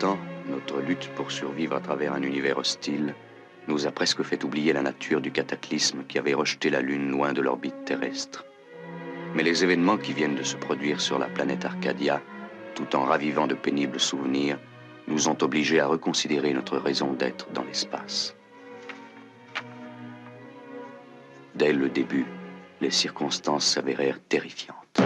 ans, notre lutte pour survivre à travers un univers hostile nous a presque fait oublier la nature du cataclysme qui avait rejeté la Lune loin de l'orbite terrestre. Mais les événements qui viennent de se produire sur la planète Arcadia, tout en ravivant de pénibles souvenirs, nous ont obligés à reconsidérer notre raison d'être dans l'espace. Dès le début, les circonstances s'avérèrent terrifiantes.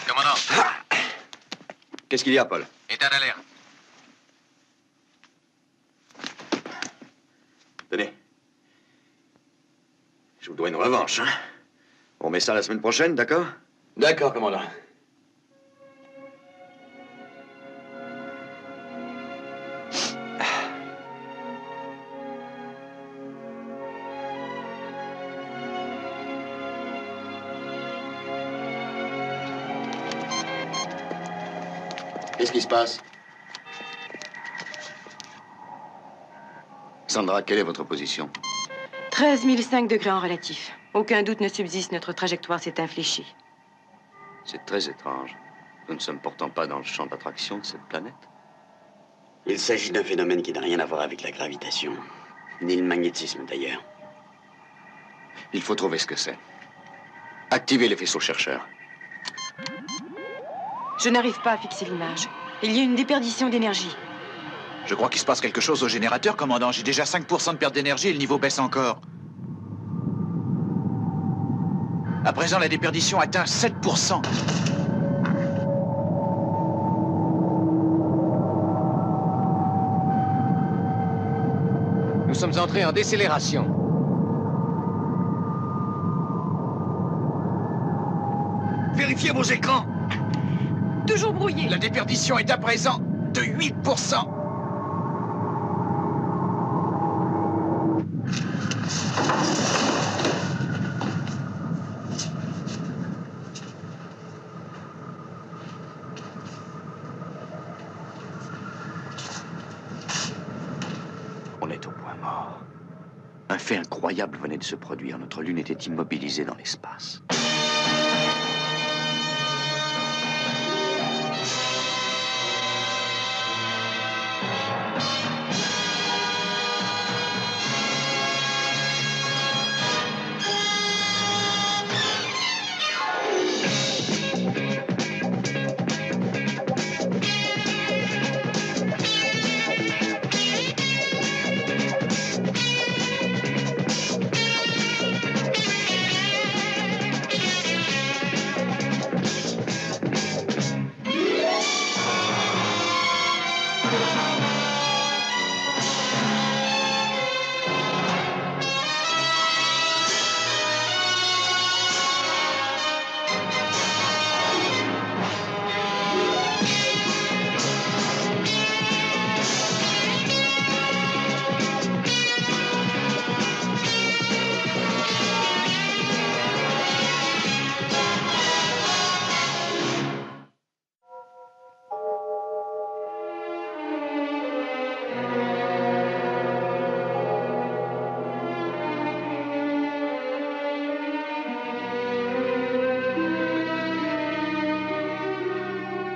Commandant. Qu'est-ce qu'il y a, Paul? État d'alerte. Tenez. Je vous dois une revanche, hein? On met ça la semaine prochaine, d'accord? D'accord, commandant. Qu'est-ce qui se passe? Sandra, quelle est votre position? 13 005 degrés en relatif. Aucun doute ne subsiste, notre trajectoire s'est infléchie. C'est très étrange. Nous ne sommes pourtant pas dans le champ d'attraction de cette planète. Il s'agit d'un phénomène qui n'a rien à voir avec la gravitation, ni le magnétisme d'ailleurs. Il faut trouver ce que c'est. Activez les vaisseaux chercheurs. Je n'arrive pas à fixer l'image. Il y a une déperdition d'énergie. Je crois qu'il se passe quelque chose au générateur, commandant. J'ai déjà 5% de perte d'énergie et le niveau baisse encore. À présent, la déperdition atteint 7%. Nous sommes entrés en décélération. Vérifiez vos écrans. Toujours brouillé. La déperdition est à présent de 8%. On est au point mort. Un fait incroyable venait de se produire. Notre Lune était immobilisée dans l'espace.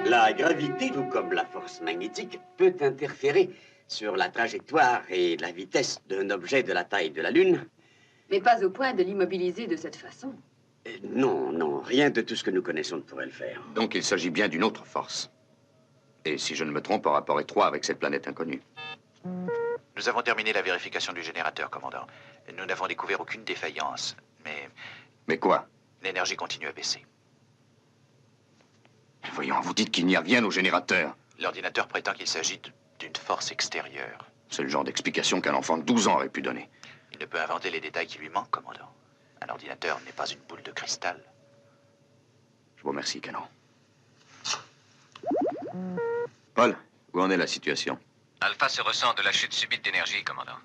La gravité, tout comme la force magnétique, peut interférer sur la trajectoire et la vitesse d'un objet de la taille de la Lune. Mais pas au point de l'immobiliser de cette façon. Non, non, rien de tout ce que nous connaissons ne pourrait le faire. Donc il s'agit bien d'une autre force. Et si je ne me trompe, en rapport étroit avec cette planète inconnue. Nous avons terminé la vérification du générateur, commandant. Nous n'avons découvert aucune défaillance, mais Mais quoi? l'énergie continue à baisser. Voyons, vous dites qu'il n'y a rien au générateur. L'ordinateur prétend qu'il s'agit d'une force extérieure. C'est le genre d'explication qu'un enfant de 12 ans aurait pu donner. Il ne peut inventer les détails qui lui manquent, commandant. Un ordinateur n'est pas une boule de cristal. Je vous remercie, Canon. Paul, où en est la situation? Alpha se ressent de la chute subite d'énergie, commandant.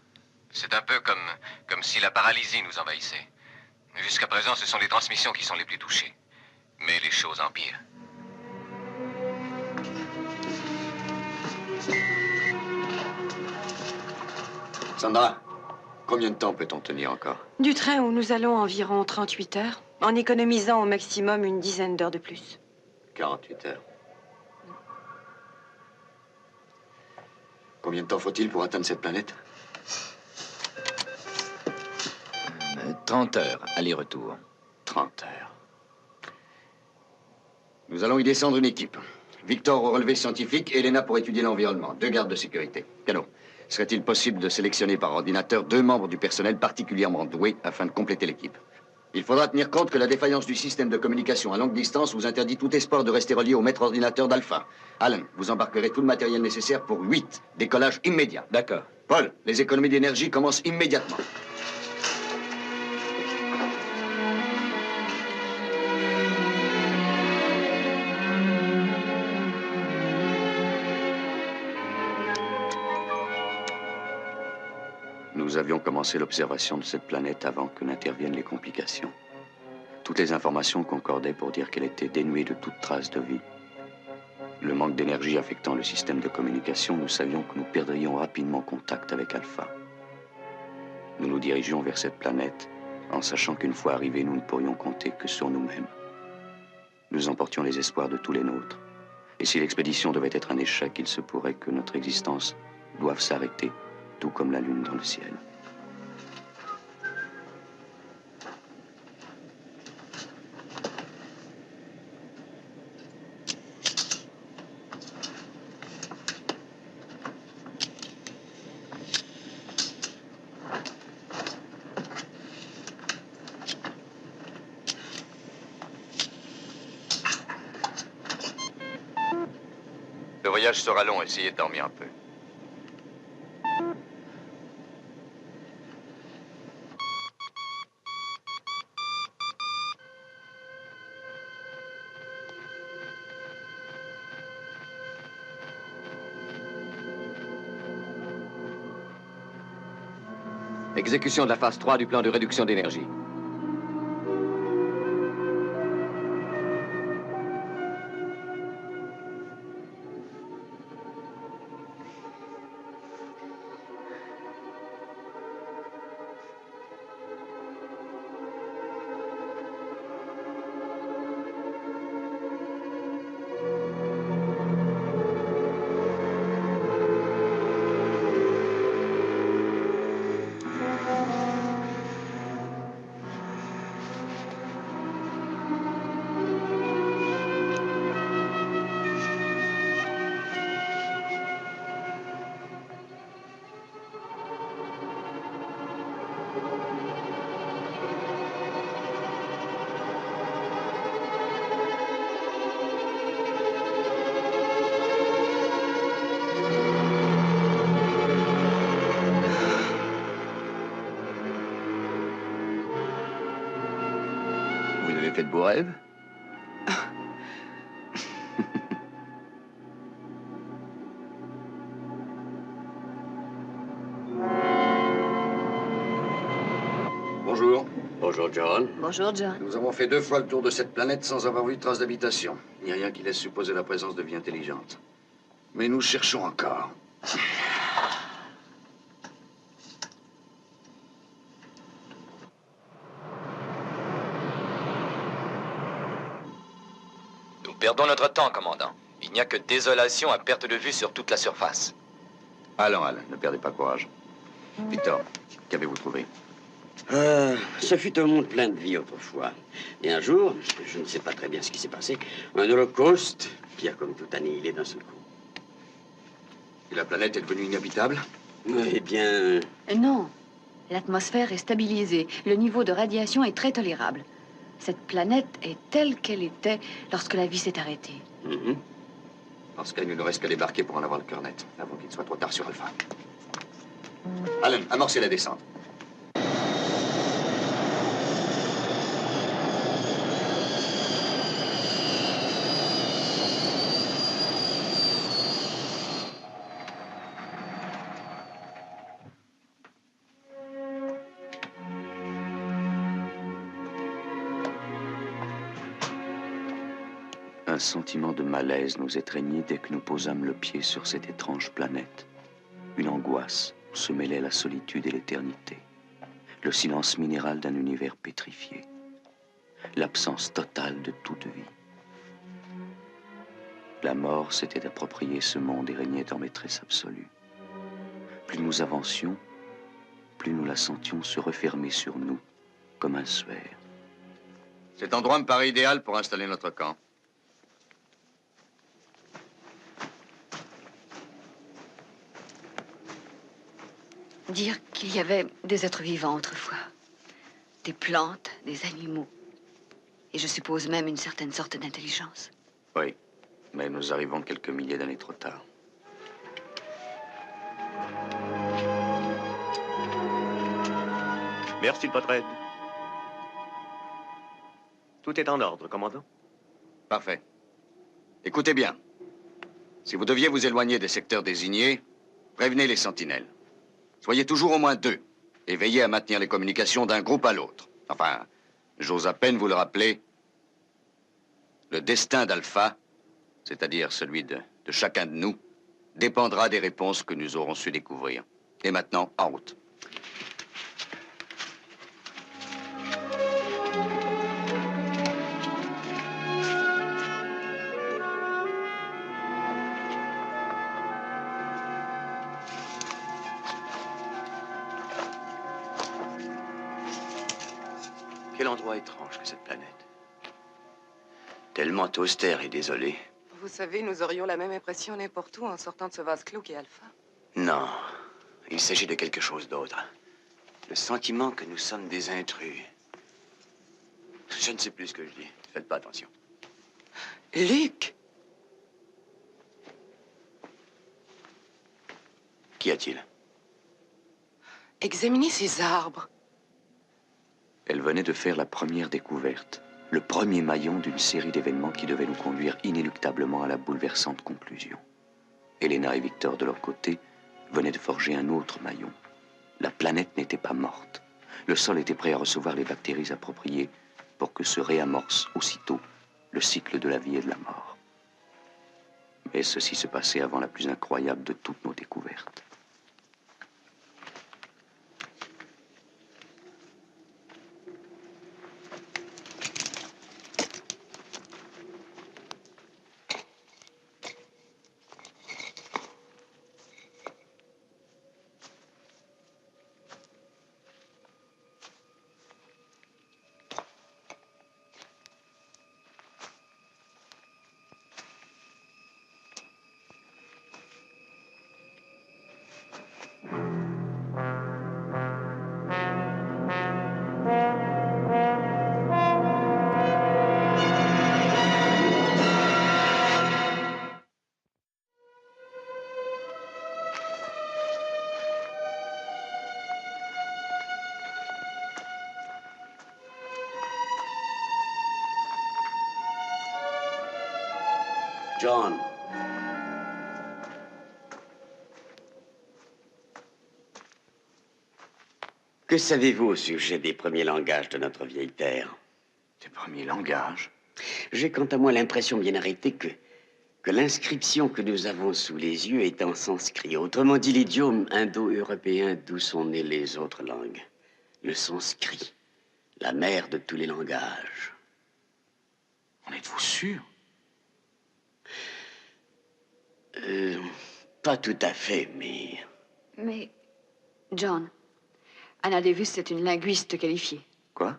C'est un peu comme si la paralysie nous envahissait. Jusqu'à présent, ce sont les transmissions qui sont les plus touchées. Mais les choses empirent. Sandra, combien de temps peut-on tenir encore? Du train où nous allons environ 38 heures, en économisant au maximum une dizaine d'heures de plus. 48 heures. Combien de temps faut-il pour atteindre cette planète? 30 heures, aller-retour. 30 heures. Nous allons y descendre une équipe. Victor au relevé scientifique et Elena pour étudier l'environnement. 2 gardes de sécurité. Cano, serait-il possible de sélectionner par ordinateur 2 membres du personnel particulièrement doués afin de compléter l'équipe? Il faudra tenir compte que la défaillance du système de communication à longue distance vous interdit tout espoir de rester relié au maître ordinateur d'Alpha. Alan, vous embarquerez tout le matériel nécessaire pour 8. Décollage immédiat. D'accord. Paul, les économies d'énergie commencent immédiatement. Nous avions commencé l'observation de cette planète avant que n'interviennent les complications. Toutes les informations concordaient pour dire qu'elle était dénuée de toute trace de vie. Le manque d'énergie affectant le système de communication, nous savions que nous perdrions rapidement contact avec Alpha. Nous nous dirigions vers cette planète en sachant qu'une fois arrivés, nous ne pourrions compter que sur nous-mêmes. Nous emportions les espoirs de tous les nôtres. Et si l'expédition devait être un échec, il se pourrait que notre existence doive s'arrêter, tout comme la lune dans le ciel. Le voyage sera long, essayez de dormir un peu. Exécution de la phase 3 du plan de réduction d'énergie. Vous avez fait de beaux rêves? Bonjour. Bonjour, John. Bonjour, John. Nous avons fait 2 fois le tour de cette planète sans avoir vu de trace d'habitation. Il n'y a rien qui laisse supposer la présence de vie intelligente. Mais nous cherchons encore. Nous perdons notre temps, commandant. Il n'y a que désolation à perte de vue sur toute la surface. Allons, Al, ne perdez pas courage. Victor, qu'avez-vous trouvé? Ce fut un monde plein de vie autrefois. Et un jour, je ne sais pas très bien ce qui s'est passé, un holocauste qui a comme tout annihilé d'un seul coup. Et la planète est devenue inhabitable? Eh bien, Non. L'atmosphère est stabilisée. Le niveau de radiation est très tolérable. Cette planète est telle qu'elle était lorsque la vie s'est arrêtée. Parce qu'il ne nous reste qu'à débarquer pour en avoir le cœur net, avant qu'il soit trop tard sur Alpha. Alan, amorcez la descente. Un sentiment de malaise nous étreignit dès que nous posâmes le pied sur cette étrange planète. Une angoisse où se mêlaient la solitude et l'éternité. Le silence minéral d'un univers pétrifié. L'absence totale de toute vie. La mort s'était approprié ce monde et régnait en maîtresse absolue. Plus nous avancions, plus nous la sentions se refermer sur nous, comme un suaire. Cet endroit me paraît idéal pour installer notre camp. Dire qu'il y avait des êtres vivants autrefois. Des plantes, des animaux. Et je suppose même une certaine sorte d'intelligence. Oui, mais nous arrivons quelques milliers d'années trop tard. Merci de votre aide. Tout est en ordre, commandant. Parfait. Écoutez bien. Si vous deviez vous éloigner des secteurs désignés, prévenez les sentinelles. Soyez toujours au moins 2 et veillez à maintenir les communications d'un groupe à l'autre. Enfin, j'ose à peine vous le rappeler. Le destin d'Alpha, c'est-à-dire celui de chacun de nous, dépendra des réponses que nous aurons su découvrir. Et maintenant, en route. Quel endroit étrange que cette planète. Tellement austère et désolé. Vous savez, nous aurions la même impression n'importe où en sortant de ce vase clos qu'est Alpha. Non, il s'agit de quelque chose d'autre. Le sentiment que nous sommes des intrus. Je ne sais plus ce que je dis. Faites pas attention. Luc! Qu'y a-t-il? Examinez ces arbres. Elle venait de faire la première découverte, le premier maillon d'une série d'événements qui devaient nous conduire inéluctablement à la bouleversante conclusion. Elena et Victor, de leur côté, venaient de forger un autre maillon. La planète n'était pas morte. Le sol était prêt à recevoir les bactéries appropriées pour que se réamorce aussitôt le cycle de la vie et de la mort. Mais ceci se passait avant la plus incroyable de toutes nos découvertes. John. Que savez-vous au sujet des premiers langages de notre vieille terre? Des premiers langages? J'ai quant à moi l'impression bien arrêtée que l'inscription que nous avons sous les yeux est en sanskrit. Autrement dit, l'idiome indo-européen d'où sont nées les autres langues. Le sanskrit, la mère de tous les langages. En êtes-vous sûr? Pas tout à fait, mais... Mais, John, Anna Davis est une linguiste qualifiée. Quoi?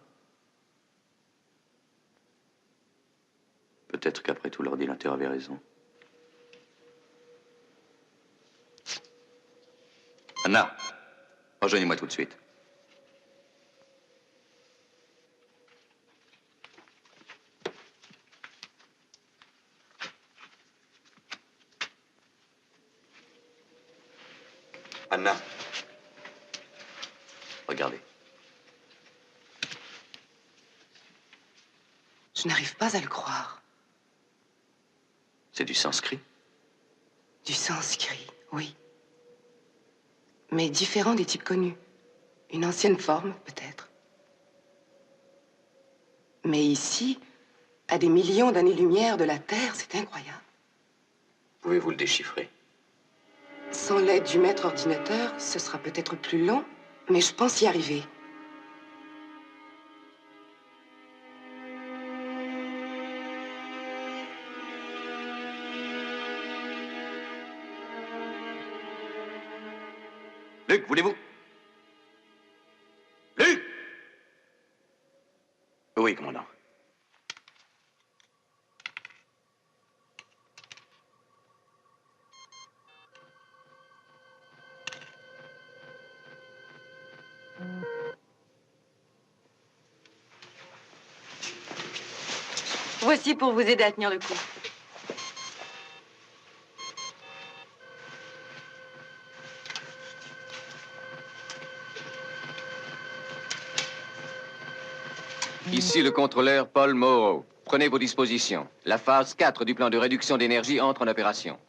Peut-être qu'après tout, l'ordinateur avait raison. Anna, rejoignez-moi tout de suite. Anna, regardez. Je n'arrive pas à le croire. C'est du sanskrit? Du sanskrit, oui. Mais différent des types connus. Une ancienne forme, peut-être. Mais ici, À des millions d'années-lumière de la Terre, c'est incroyable. Pouvez-vous le déchiffrer? Sans l'aide du maître ordinateur, ce sera peut-être plus long, mais je pense y arriver. Luc, voulez-vous? Luc! Oui, commandant. Voici pour vous aider à tenir le coup. Ici le contrôleur Paul Moreau. Prenez vos dispositions. La phase 4 du plan de réduction d'énergie entre en opération.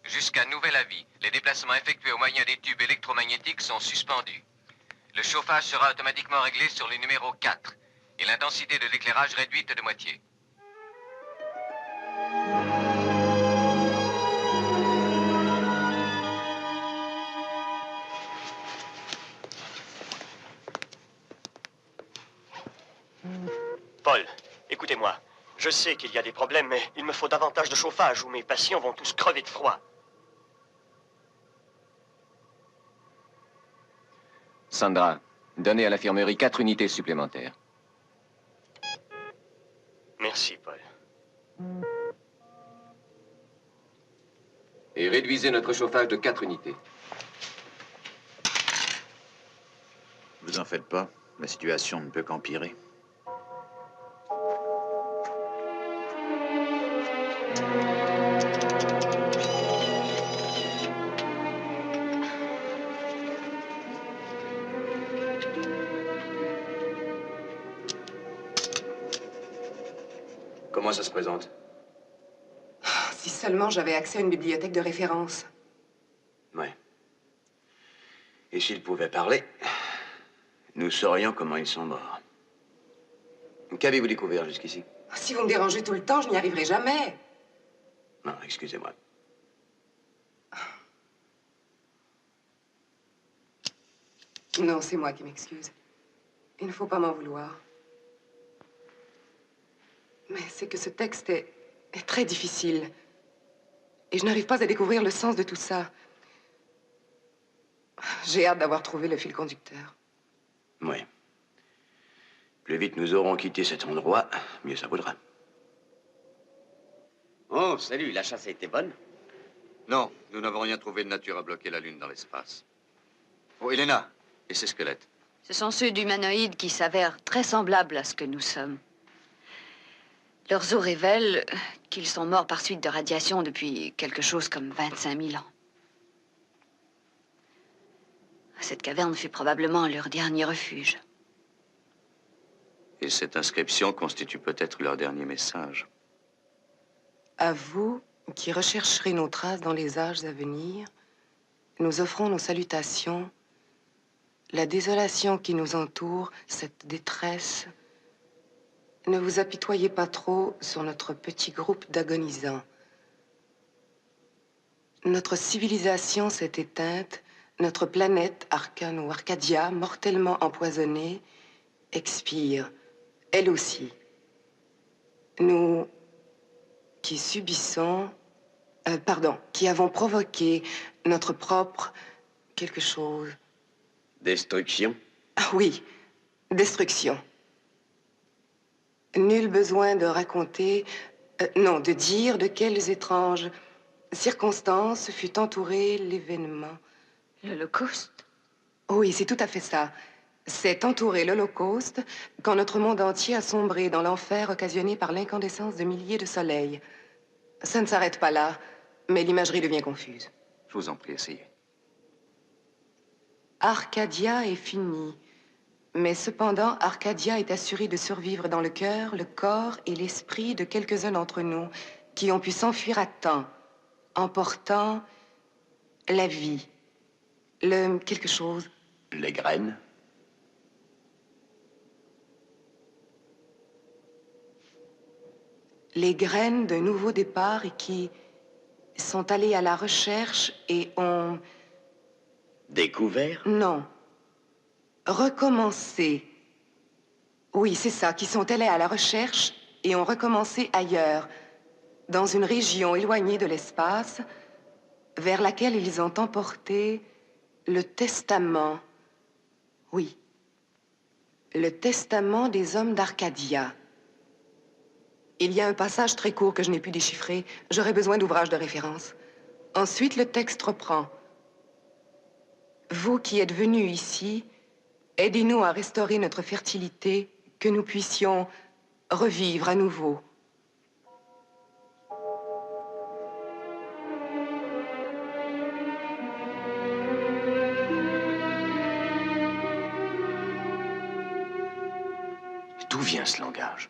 Jusqu'à nouvel avis, les déplacements effectués au moyen des tubes électromagnétiques sont suspendus. Le chauffage sera automatiquement réglé sur le numéro 4 et l'intensité de l'éclairage réduite de moitié. Paul, écoutez-moi. Je sais qu'il y a des problèmes, mais il me faut davantage de chauffage ou mes patients vont tous crever de froid. Sandra, donnez à l'infirmerie 4 unités supplémentaires. Merci, Paul. Et réduisez notre chauffage de 4 unités. Vous en faites pas. La situation ne peut qu'empirer. Comment ça se présente? Si seulement j'avais accès à une bibliothèque de référence. Ouais. Et s'ils pouvaient parler, nous saurions comment ils sont morts. Qu'avez-vous découvert jusqu'ici? Si vous me dérangez tout le temps, je n'y arriverai jamais. Non, excusez-moi. Non, c'est moi qui m'excuse. Il ne faut pas m'en vouloir. Mais c'est que ce texte est très difficile. Et je n'arrive pas à découvrir le sens de tout ça. J'ai hâte d'avoir trouvé le fil conducteur. Oui. Plus vite nous aurons quitté cet endroit, mieux ça vaudra. Oh, salut, la chasse a été bonne? Non, nous n'avons rien trouvé de nature à bloquer la Lune dans l'espace. Oh, Elena, et ces squelettes? Ce sont ceux d'humanoïdes qui s'avèrent très semblables à ce que nous sommes. Leurs os révèlent qu'ils sont morts par suite de radiation depuis quelque chose comme 25 000 ans. Cette caverne fut probablement leur dernier refuge. Et cette inscription constitue peut-être leur dernier message. À vous, qui rechercherez nos traces dans les âges à venir, nous offrons nos salutations. La désolation qui nous entoure, cette détresse, ne vous apitoyez pas trop sur notre petit groupe d'agonisants. Notre civilisation s'est éteinte, notre planète, Arcan ou Arcadia, mortellement empoisonnée, expire, elle aussi. Nous, qui subissons, qui avons provoqué notre propre quelque chose. Destruction? Ah oui, destruction. Nul besoin de raconter, non, de dire de quelles étranges circonstances fut entouré l'événement. L'Holocauste? Oui, c'est tout à fait ça. C'est entourer l'Holocauste quand notre monde entier a sombré dans l'enfer occasionné par l'incandescence de milliers de soleils. Ça ne s'arrête pas là, mais l'imagerie devient confuse. Je vous en prie, essayez. Arcadia est fini. Mais cependant, Arcadia est assurée de survivre dans le cœur, le corps et l'esprit de quelques-uns d'entre nous qui ont pu s'enfuir à temps, emportant la vie, le quelque chose. Les graines? les graines d'un nouveau départ et qui sont allés à la recherche et ont... Découvert? Non. Recommencé. Oui, c'est ça, qui sont allés à la recherche et ont recommencé ailleurs, dans une région éloignée de l'espace, vers laquelle ils ont emporté le testament. Oui. Le testament des hommes d'Arcadia. Il y a un passage très court que je n'ai pu déchiffrer. J'aurais besoin d'ouvrages de référence. Ensuite, le texte reprend. Vous qui êtes venus ici, aidez-nous à restaurer notre fertilité, que nous puissions revivre à nouveau. D'où vient ce langage?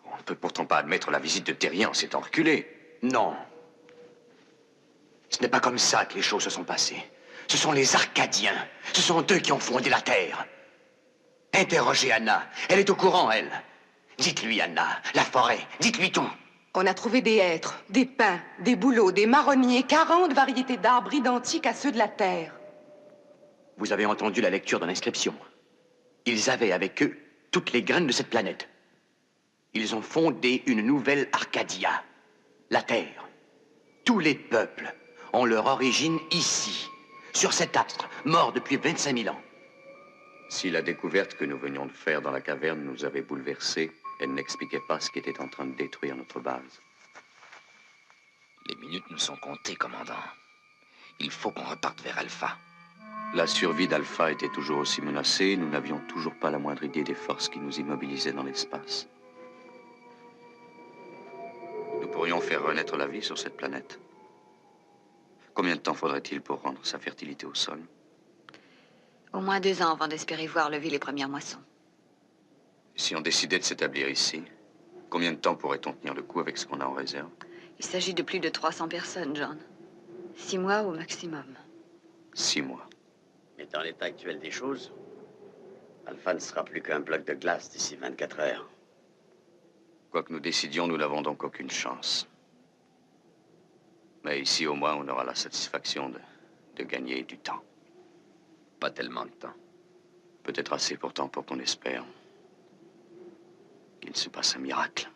On ne peut pourtant pas admettre la visite de terriens en s'étant reculé. Non. Ce n'est pas comme ça que les choses se sont passées. Ce sont les Arcadiens. Ce sont eux qui ont fondé la Terre. Interrogez Anna. Elle est au courant, elle. Dites-lui, Anna, la forêt. Dites-lui tout. On a trouvé des hêtres, des pins, des bouleaux, des marronniers, 40 variétés d'arbres identiques à ceux de la Terre. Vous avez entendu la lecture de l'inscription. Ils avaient avec eux toutes les graines de cette planète. Ils ont fondé une nouvelle Arcadia, la Terre. Tous les peuples ont leur origine ici, sur cet astre, mort depuis 25 000 ans. Si la découverte que nous venions de faire dans la caverne nous avait bouleversés, elle n'expliquait pas ce qui était en train de détruire notre base. Les minutes nous sont comptées, commandant. Il faut qu'on reparte vers Alpha. La survie d'Alpha était toujours aussi menacée, nous n'avions toujours pas la moindre idée des forces qui nous immobilisaient dans l'espace. Nous pourrions faire renaître la vie sur cette planète. Combien de temps faudrait-il pour rendre sa fertilité au sol? Au moins 2 ans avant d'espérer voir lever les premières moissons. Si on décidait de s'établir ici, combien de temps pourrait-on tenir le coup avec ce qu'on a en réserve? Il s'agit de plus de 300 personnes, John. 6 mois au maximum. 6 mois. Mais dans l'état actuel des choses, Alpha ne sera plus qu'un bloc de glace d'ici 24 heures. Quoi que nous décidions, nous n'avons donc aucune chance. Mais ici, au moins, on aura la satisfaction de gagner du temps. Pas tellement de temps. Peut-être assez pourtant pour qu'on espère qu'il se passe un miracle.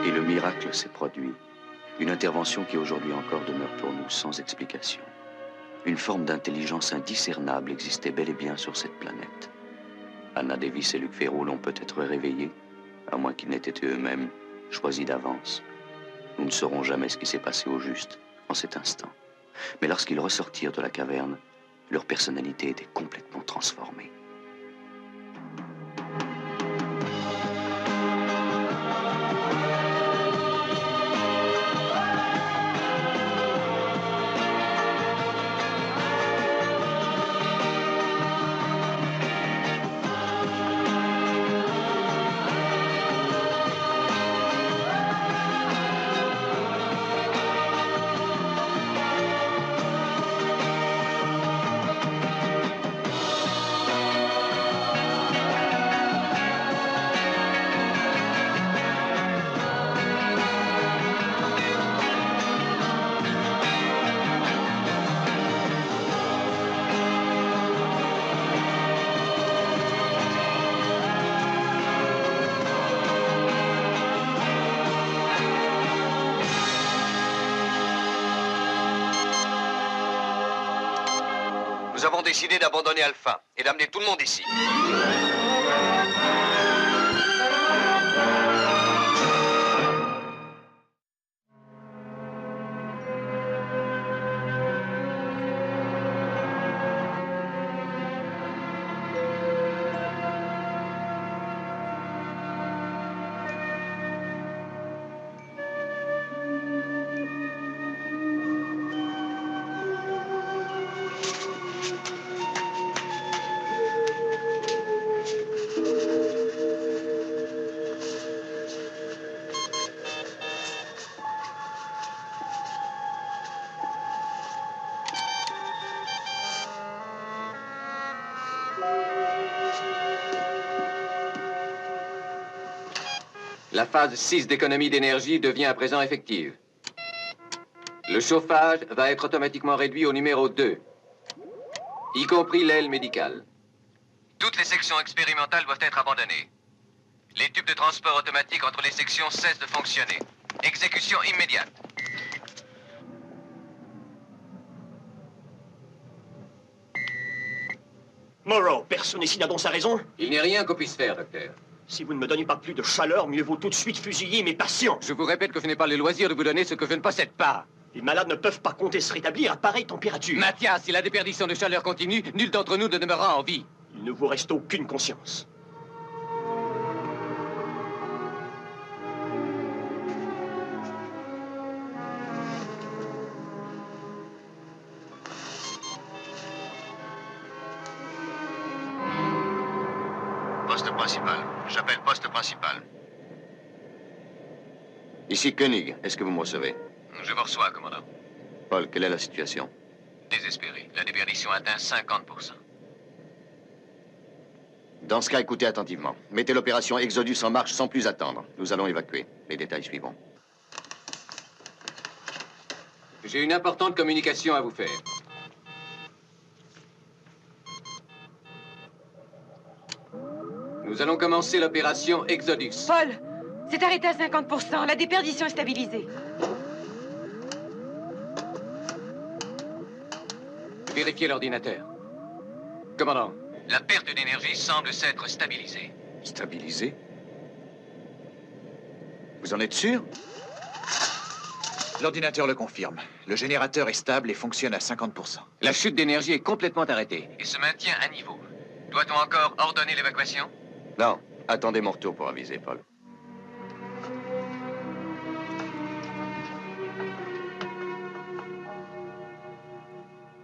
Et le miracle s'est produit. Une intervention qui aujourd'hui encore demeure pour nous sans explication. Une forme d'intelligence indiscernable existait bel et bien sur cette planète. Anna Davis et Luc Ferraud l'ont peut-être réveillée, à moins qu'ils n'aient été eux-mêmes choisis d'avance. Nous ne saurons jamais ce qui s'est passé au juste en cet instant. Mais lorsqu'ils ressortirent de la caverne, leur personnalité était complètement transformée. Nous avons décidé d'abandonner Alpha et d'amener tout le monde ici. La phase 6 d'économie d'énergie devient à présent effective. Le chauffage va être automatiquement réduit au numéro 2, y compris l'aile médicale. Toutes les sections expérimentales doivent être abandonnées. Les tubes de transport automatique entre les sections cessent de fonctionner. Exécution immédiate. Morrow, personne ici n'a donc sa raison? Il n'y a rien qu'on puisse faire, docteur. Si vous ne me donnez pas plus de chaleur, mieux vaut tout de suite fusiller mes patients. Je vous répète que je n'ai pas le loisir de vous donner ce que je ne possède pas. Les malades ne peuvent pas compter se rétablir à pareille température. Mathias, si la déperdition de chaleur continue, nul d'entre nous ne demeurera en vie. Il ne vous reste aucune conscience. Poste principal. J'appelle poste principal. Ici Koenig. Est-ce que vous me recevez? Je vous reçois, commandant. Paul, quelle est la situation? Désespéré. La déperdition atteint 50%. Dans ce cas, écoutez attentivement. Mettez l'opération Exodus en marche sans plus attendre. Nous allons évacuer. Les détails suivront. J'ai une importante communication à vous faire. Nous allons commencer l'opération Exodus. Paul, c'est arrêté à 50%. La déperdition est stabilisée. Vérifiez l'ordinateur. Commandant, la perte d'énergie semble s'être stabilisée. Stabilisé? Vous en êtes sûr? L'ordinateur le confirme. Le générateur est stable et fonctionne à 50%. La chute d'énergie est complètement arrêtée et se maintient à niveau. Doit-on encore ordonner l'évacuation? Non. Attendez mon retour pour aviser, Paul.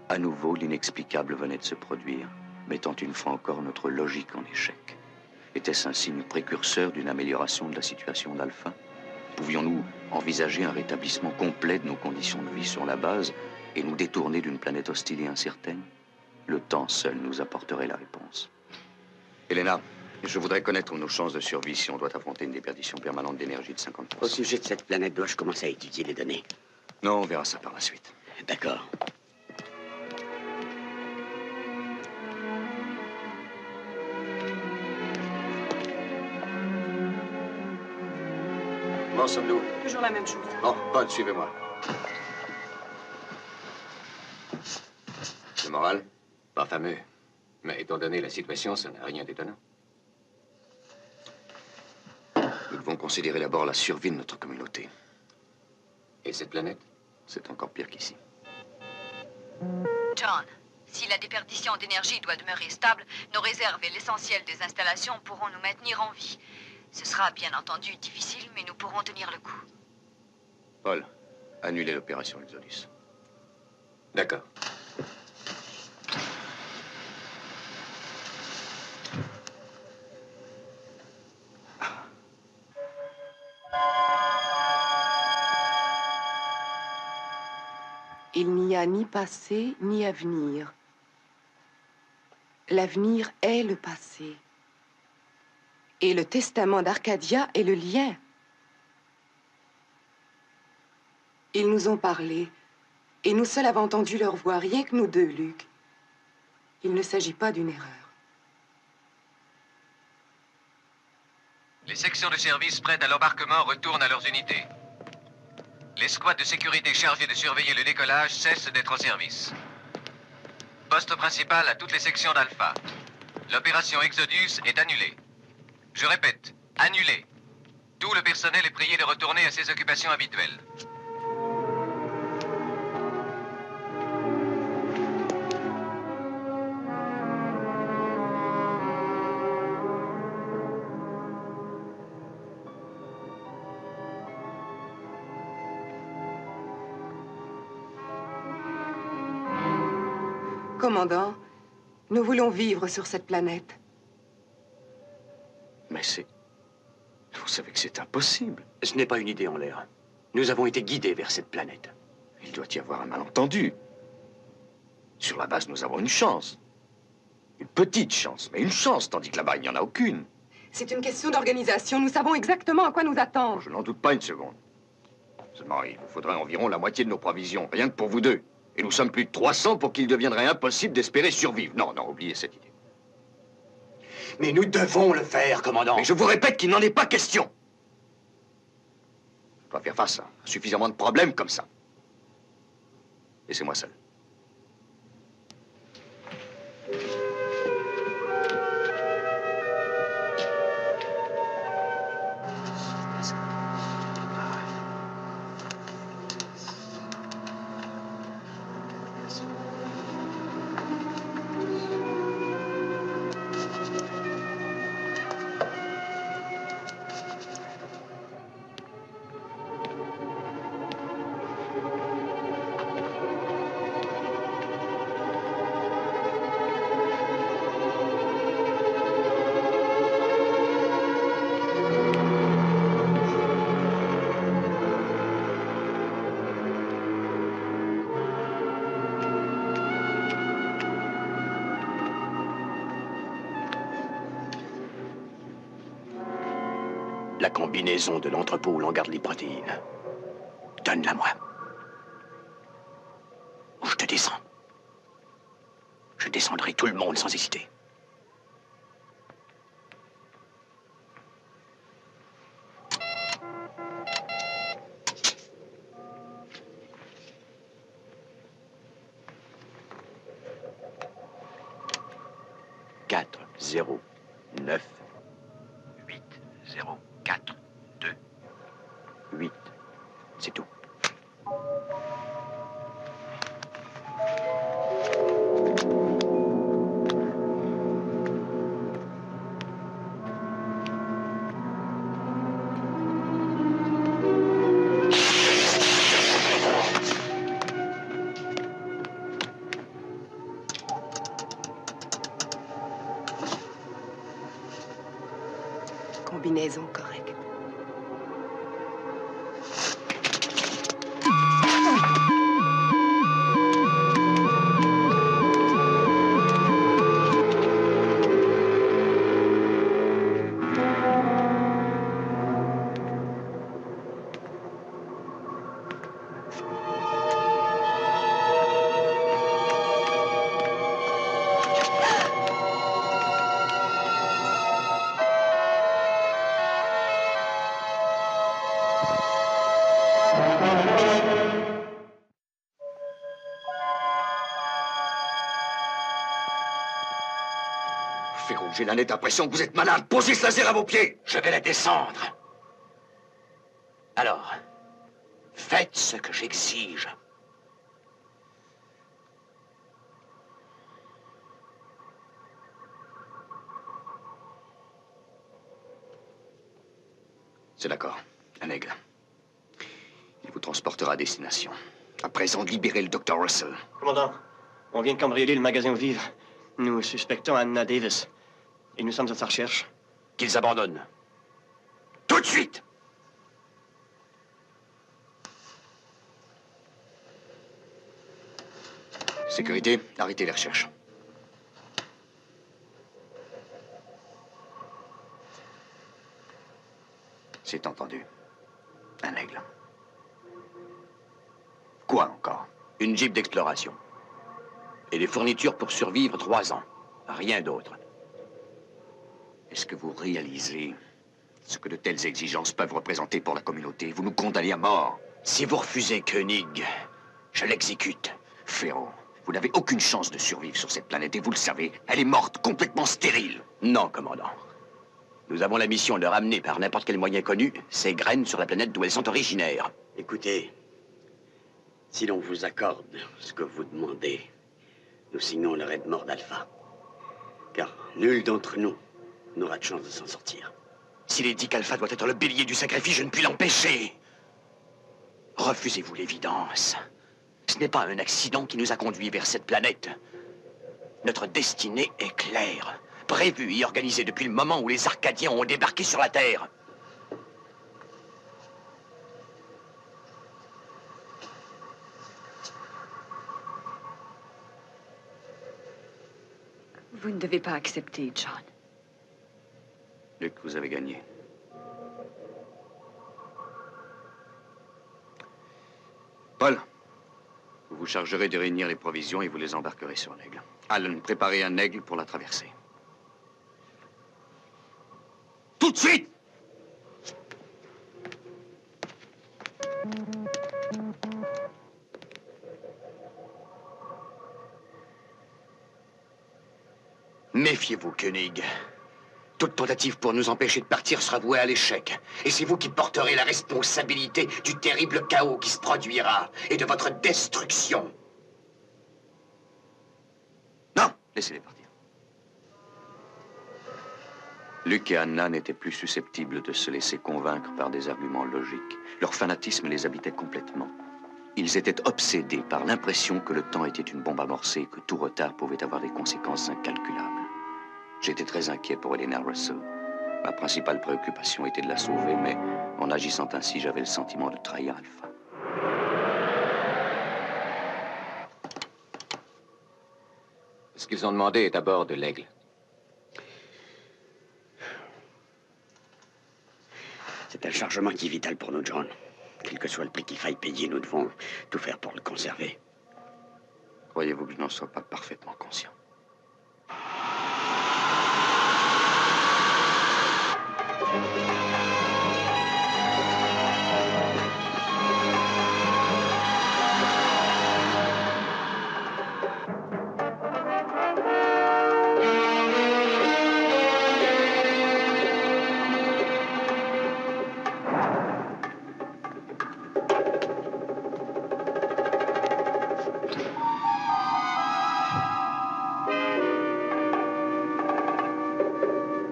À nouveau, l'inexplicable venait de se produire, mettant une fois encore notre logique en échec. Était-ce un signe précurseur d'une amélioration de la situation d'Alpha? Pouvions-nous envisager un rétablissement complet de nos conditions de vie sur la base et nous détourner d'une planète hostile et incertaine? Le temps seul nous apporterait la réponse. Helena, je voudrais connaître nos chances de survie si on doit affronter une déperdition permanente d'énergie de 50%. Au sujet de cette planète, dois-je commencer à étudier les données? Non, on verra ça par la suite. D'accord. Où sommes-nous? Toujours la même chose. Bon, Paul, suivez-moi. Le moral? Pas fameux. Mais étant donné la situation, ça n'a rien d'étonnant. Nous devons considérer d'abord la survie de notre communauté. Et cette planète? C'est encore pire qu'ici. John, si la déperdition d'énergie doit demeurer stable, nos réserves et l'essentiel des installations pourront nous maintenir en vie. Ce sera bien entendu difficile, mais nous pourrons tenir le coup. Paul, annulez l'opération Exodus. D'accord. Il n'y a ni passé ni avenir. L'avenir est le passé. Et le testament d'Arcadia est le lien. Ils nous ont parlé, et nous seuls avons entendu leur voix, rien que nous deux, Luc. Il ne s'agit pas d'une erreur. Les sections de service prêtes à l'embarquement retournent à leurs unités. Les squads de sécurité chargés de surveiller le décollage cessent d'être en service. Poste principal à toutes les sections d'Alpha. L'opération Exodus est annulée. Je répète, annulée. Tout le personnel est prié de retourner à ses occupations habituelles. Commandant, nous voulons vivre sur cette planète. Mais c'est... Vous savez que c'est impossible. Ce n'est pas une idée en l'air. Nous avons été guidés vers cette planète. Il doit y avoir un malentendu. Sur la base, nous avons une chance. Une petite chance, mais une chance, tandis que là-bas, il n'y en a aucune. C'est une question d'organisation. Nous savons exactement à quoi nous attendre. Je n'en doute pas une seconde. Seulement, il vous faudrait environ la moitié de nos provisions, rien que pour vous deux. Et nous sommes plus de 300 pour qu'il deviendrait impossible d'espérer survivre. Non, non, oubliez cette idée. Mais nous devons le faire, commandant. Mais je vous répète qu'il n'en est pas question. Je dois faire face à suffisamment de problèmes comme ça. Laissez-moi seul. La combinaison de l'entrepôt où l'on garde les protéines. Donne-la moi. Ou je te descends. Je descendrai tout le monde sans hésiter. Quatre, 0, 9, 8, 0, 4, 2, 8. C'est tout. Combinaison correcte. Ferrou, j'ai la nette impression que vous êtes malade. Posez ce laser à vos pieds. Je vais la descendre. Alors, faites ce que j'exige. C'est d'accord, un aigle. Il vous transportera à destination. À présent, libérez le Dr. Russell. Commandant, on vient de cambrioler le magasin où vivre. Nous suspectons Anna Davis. Et nous sommes à sa recherche. Qu'ils abandonnent. Tout de suite! Sécurité, arrêtez les recherches. C'est entendu. Un aigle. Quoi encore? Une jeep d'exploration. Et des fournitures pour survivre 3 ans. Rien d'autre. Est-ce que vous réalisez ce que de telles exigences peuvent représenter pour la communauté? Vous nous condamnez à mort. Si vous refusez Koenig, je l'exécute. Ferro, Vous n'avez aucune chance de survivre sur cette planète, et vous le savez. Elle est morte, complètement stérile. Non, commandant. Nous avons la mission de ramener par n'importe quel moyen connu ces graines sur la planète d'où elles sont originaires. Écoutez, si l'on vous accorde ce que vous demandez, nous signons l'arrêt de mort d'Alpha. Car nul d'entre nous n'aura de chance de s'en sortir. S'il est dit qu'Alpha doit être le bélier du sacrifice, je ne puis l'empêcher. Refusez-vous l'évidence. Ce n'est pas un accident qui nous a conduits vers cette planète. Notre destinée est claire, prévue et organisée depuis le moment où les Arcadiens ont débarqué sur la Terre. Vous ne devez pas accepter, John. Luke, vous avez gagné. Paul, vous vous chargerez de réunir les provisions et vous les embarquerez sur l'aigle. Alan, préparez un aigle pour la traversée. Tout de suite! Méfiez-vous, Koenig. Toute tentative pour nous empêcher de partir sera vouée à l'échec. Et c'est vous qui porterez la responsabilité du terrible chaos qui se produira et de votre destruction. Non, laissez-les partir. Luke et Anna n'étaient plus susceptibles de se laisser convaincre par des arguments logiques. Leur fanatisme les habitait complètement. Ils étaient obsédés par l'impression que le temps était une bombe amorcée et que tout retard pouvait avoir des conséquences incalculables. J'étais très inquiet pour Eleanor Russell. Ma principale préoccupation était de la sauver, mais en agissant ainsi, j'avais le sentiment de trahir Alpha. Ce qu'ils ont demandé est à bord de l'Aigle. C'est un chargement qui est vital pour nous, John. Quel que soit le prix qu'il faille payer, nous devons tout faire pour le conserver. Croyez-vous que je n'en sois pas parfaitement conscient?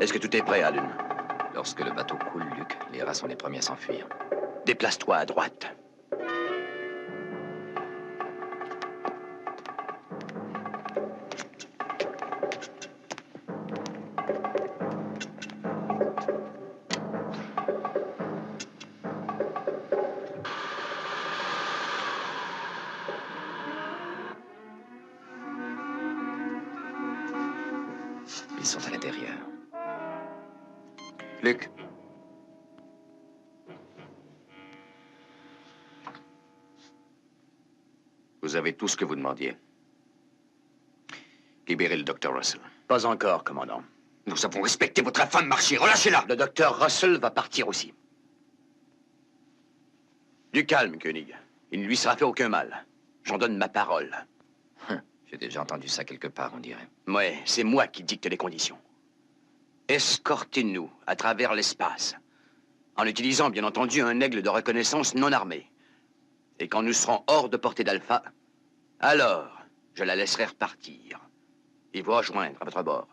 Est-ce que tout est prêt, Alan? Lorsque le bateau coule, Luke, les rats sont les premiers à s'enfuir. Déplace-toi à droite. Ils sont à l'intérieur. Luke. Vous avez tout ce que vous demandiez. Libérez le Dr. Russell. Pas encore, commandant. Nous avons respecté votre infâme marché. Relâchez-la! Le docteur Russell va partir aussi. Du calme, Koenig. Il ne lui sera fait aucun mal. J'en donne ma parole. J'ai déjà entendu ça quelque part, on dirait. Ouais, c'est moi qui dicte les conditions. Escortez-nous à travers l'espace, en utilisant, bien entendu, un aigle de reconnaissance non armé. Et quand nous serons hors de portée d'Alpha, alors je la laisserai repartir et vous rejoindre à votre bord.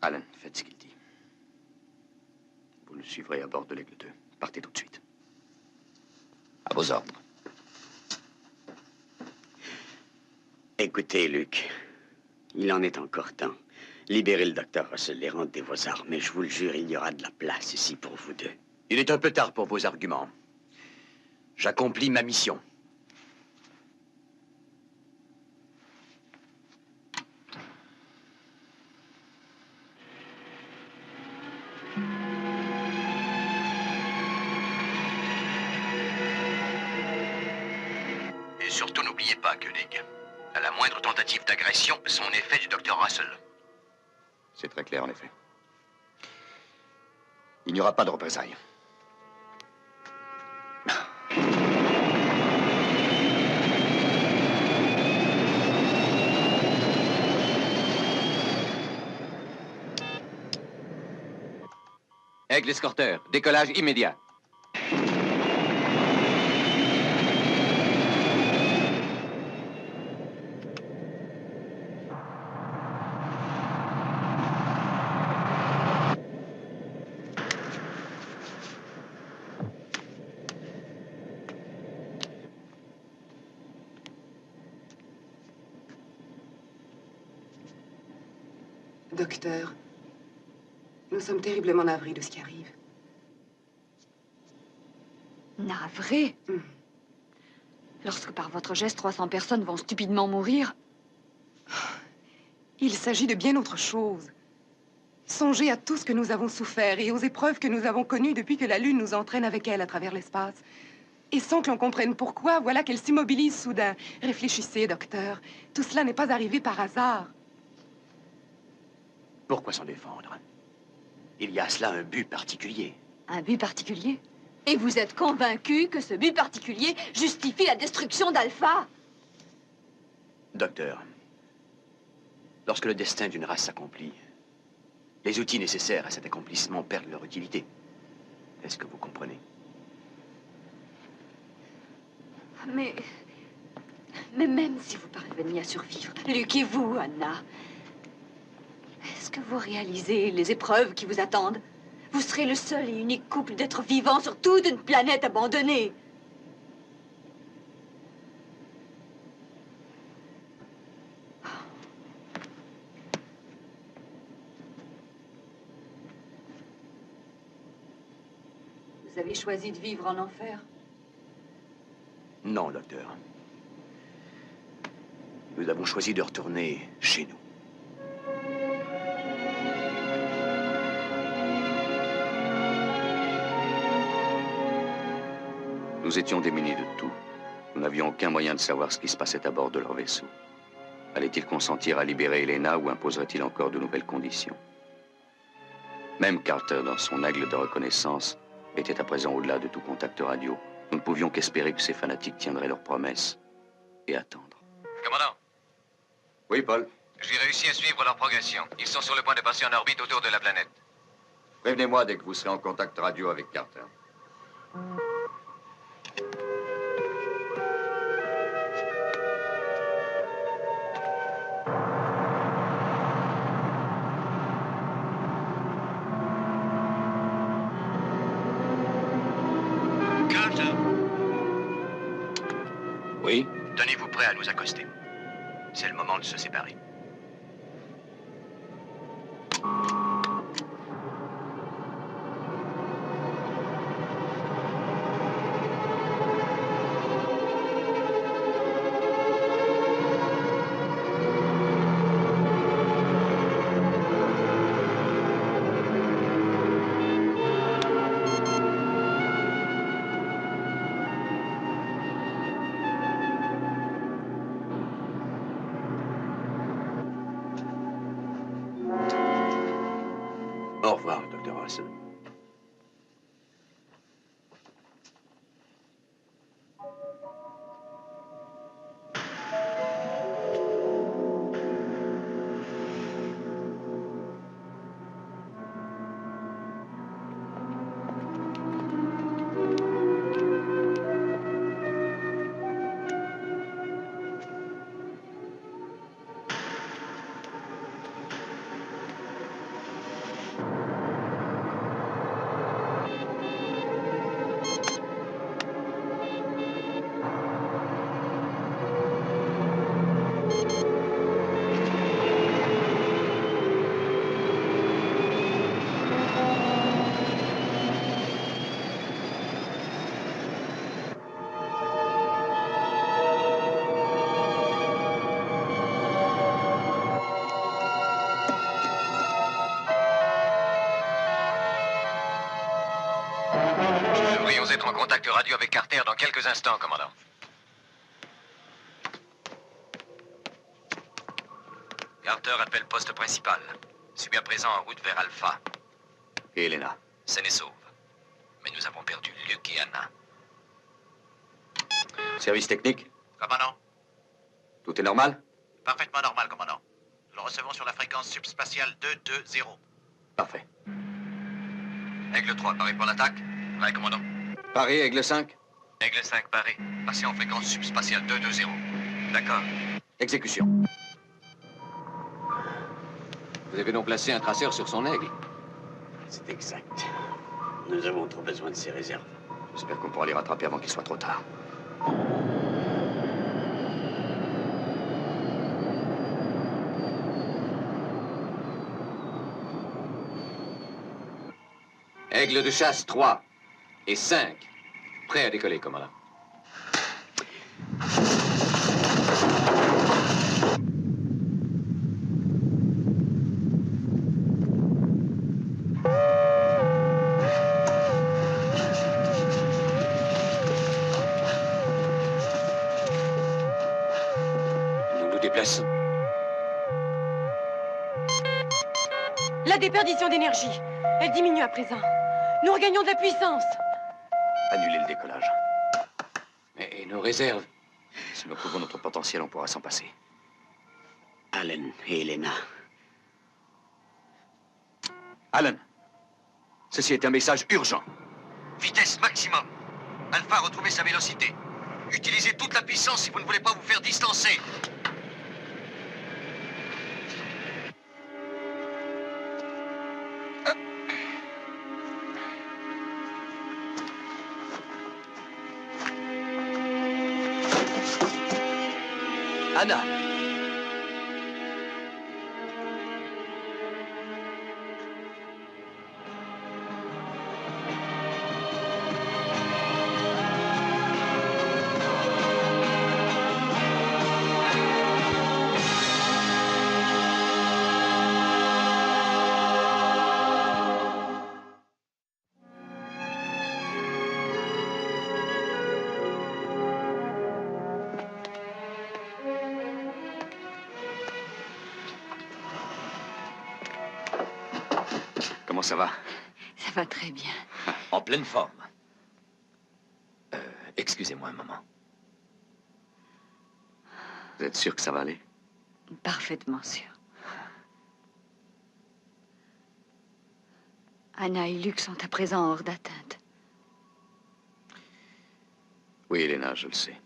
Alan, faites ce qu'il dit. Vous le suivrez à bord de l'Aigle 2. Partez tout de suite. À vos ordres. Écoutez, Luke, il en est encore temps. Libérez le docteur Russell et rendez vos armes. Mais je vous le jure, il y aura de la place ici pour vous deux. Il est un peu tard pour vos arguments. J'accomplis ma mission. Et surtout, n'oubliez pas, Koenig, à la moindre tentative d'agression, son effet du docteur Russell. C'est très clair, en effet. Il n'y aura pas de représailles. Aigle escorteur, décollage immédiat. Docteur, nous sommes terriblement navrés de ce qui arrive. Navré? Lorsque par votre geste, 300 personnes vont stupidement mourir. Il s'agit de bien autre chose. Songez à tout ce que nous avons souffert et aux épreuves que nous avons connues depuis que la Lune nous entraîne avec elle à travers l'espace. Et sans que l'on comprenne pourquoi, voilà qu'elle s'immobilise soudain. Réfléchissez, docteur. Tout cela n'est pas arrivé par hasard. Pourquoi s'en défendre? Il y a à cela un but particulier. Un but particulier? Et vous êtes convaincu que ce but particulier justifie la destruction d'Alpha? Docteur, lorsque le destin d'une race s'accomplit, les outils nécessaires à cet accomplissement perdent leur utilité. Est-ce que vous comprenez? Mais même si vous parveniez à survivre, Luc et vous, Anna, est-ce que vous réalisez les épreuves qui vous attendent? Vous serez le seul et unique couple d'êtres vivants sur toute une planète abandonnée. Vous avez choisi de vivre en enfer? Non, docteur. Nous avons choisi de retourner chez nous. Nous étions démunis de tout. Nous n'avions aucun moyen de savoir ce qui se passait à bord de leur vaisseau. Allait-il consentir à libérer Helena ou imposerait-il encore de nouvelles conditions? Même Carter, dans son aigle de reconnaissance, était à présent au-delà de tout contact radio. Nous ne pouvions qu'espérer que ces fanatiques tiendraient leurs promesses et attendre. Commandant. Oui, Paul. J'ai réussi à suivre leur progression. Ils sont sur le point de passer en orbite autour de la planète. Prévenez-moi dès que vous serez en contact radio avec Carter. Carter, Oui? tenez-vous prêt à nous accoster. C'est le moment de se séparer. Au revoir, docteur Olson. Nous devrions être en contact radio avec Carter dans quelques instants, commandant. Carter appelle poste principal. Suis à présent en route vers Alpha. Et Helena? Saine et sauve. Mais nous avons perdu Luc et Anna. Service technique? Commandant, Tout est normal? parfaitement normal, commandant. Nous le recevons sur la fréquence subspatiale 220. Parfait. Aigle 3, paré pour l'attaque. Ouais, commandant. Paré, Aigle 5. Aigle 5, paré. Passez en fréquence subspatiale 220. D'accord. Exécution. Vous avez donc placé un traceur sur son aigle? C'est exact. Nous avons trop besoin de ces réserves. J'espère qu'on pourra les rattraper avant qu'il soit trop tard. Aigle de chasse 3 et 5. Prêt à décoller, commandant. Nous nous déplaçons. La déperdition d'énergie. Elle diminue à présent. Nous regagnons de la puissance. Annulez le décollage. Et nos réserves? Si nous prouvons notre potentiel, on pourra s'en passer. Allen et Elena. Allen, ceci est un message urgent. Vitesse maximum. Alpha a retrouvé sa vélocité. Utilisez toute la puissance si vous ne voulez pas vous faire distancer. Anna! Comment ça va? Ça va très bien. En pleine forme. Excusez-moi un moment. Vous êtes sûr que ça va aller? Parfaitement sûr. Anna et Luc sont à présent hors d'atteinte. Oui, Elena, je le sais.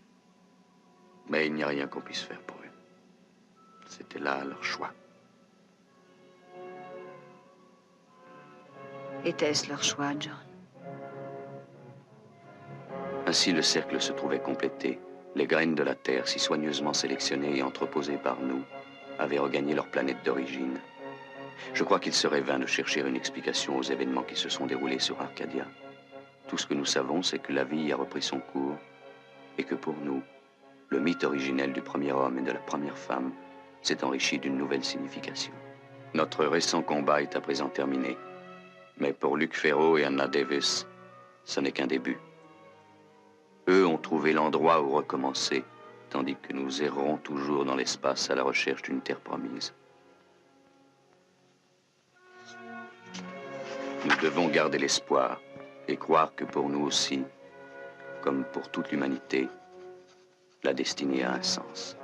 Mais il n'y a rien qu'on puisse faire pour eux. C'était là leur choix. Était-ce leur choix, John? Ainsi, le cercle se trouvait complété. Les graines de la Terre, si soigneusement sélectionnées et entreposées par nous, avaient regagné leur planète d'origine. Je crois qu'il serait vain de chercher une explication aux événements qui se sont déroulés sur Arcadia. Tout ce que nous savons, c'est que la vie a repris son cours et que pour nous, le mythe originel du premier homme et de la première femme s'est enrichi d'une nouvelle signification. Notre récent combat est à présent terminé. Mais pour Luc Ferro et Anna Davis, ce n'est qu'un début. Eux ont trouvé l'endroit où recommencer, tandis que nous errons toujours dans l'espace à la recherche d'une terre promise. Nous devons garder l'espoir et croire que pour nous aussi, comme pour toute l'humanité, la destinée a un sens.